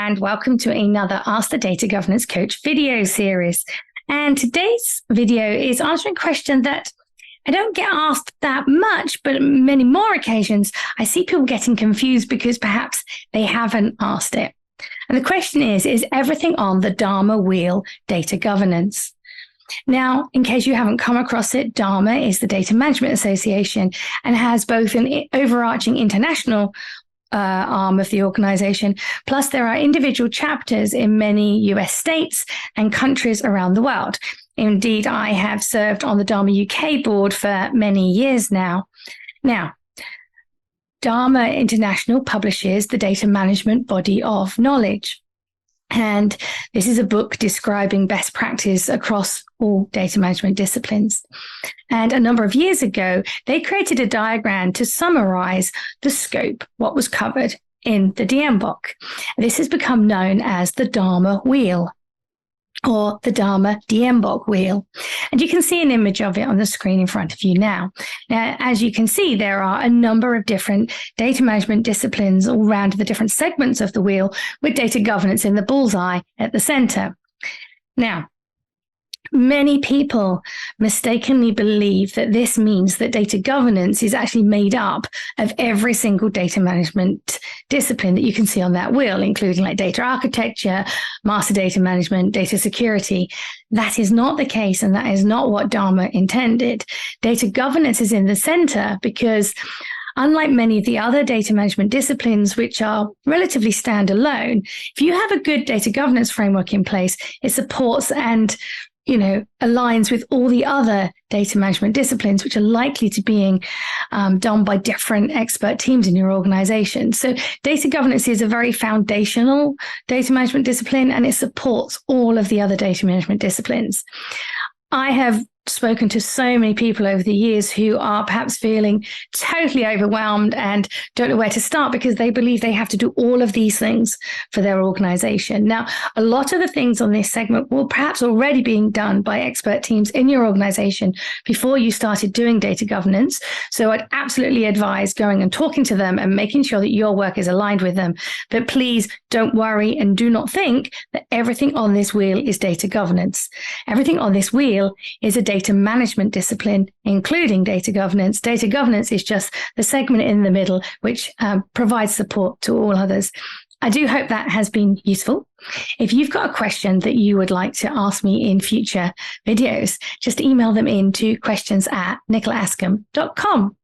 and welcome to another Ask the Data Governance Coach video series. And today's video is answering a question that I don't get asked that much, but on many more occasions, I see people getting confused because perhaps they haven't asked it. And the question is everything on the DAMA Wheel Data Governance? Now, in case you haven't come across it, DAMA is the Data Management Association and has both an overarching international arm of the organization, plus there are individual chapters in many US states and countries around the world. Indeed, I have served on the DAMA UK board for many years now. Now, DAMA International publishes the Data Management Body of Knowledge. And this is a book describing best practice across all data management disciplines. And a number of years ago, they created a diagram to summarize the scope, what was covered in the DMBOK. This has become known as the DAMA Wheel, or the DAMA DMBOK wheel. And you can see an image of it on the screen in front of you now. Now, as you can see, there are a number of different data management disciplines all around the different segments of the wheel, with data governance in the bullseye at the center. Now, many people mistakenly believe that this means that data governance is actually made up of every single data management discipline that you can see on that wheel, including like data architecture, master data management, data security. That is not the case, and that is not what DAMA intended. Data governance is in the center because unlike many of the other data management disciplines, which are relatively standalone, if you have a good data governance framework in place, it supports and aligns with all the other data management disciplines, which are likely to being done by different expert teams in your organization. So data governance is a very foundational data management discipline, and it supports all of the other data management disciplines. I have spoken to so many people over the years who are perhaps feeling totally overwhelmed and don't know where to start because they believe they have to do all of these things for their organization. Now, a lot of the things on this segment will perhaps already being done by expert teams in your organization before you started doing data governance. So I'd absolutely advise going and talking to them and making sure that your work is aligned with them. But please don't worry and do not think that everything on this wheel is data governance. Everything on this wheel is a data management discipline, including data governance. Data governance is just the segment in the middle, which provides support to all others. I do hope that has been useful. If you've got a question that you would like to ask me in future videos, just email them in to questions@nicolaascombe.com.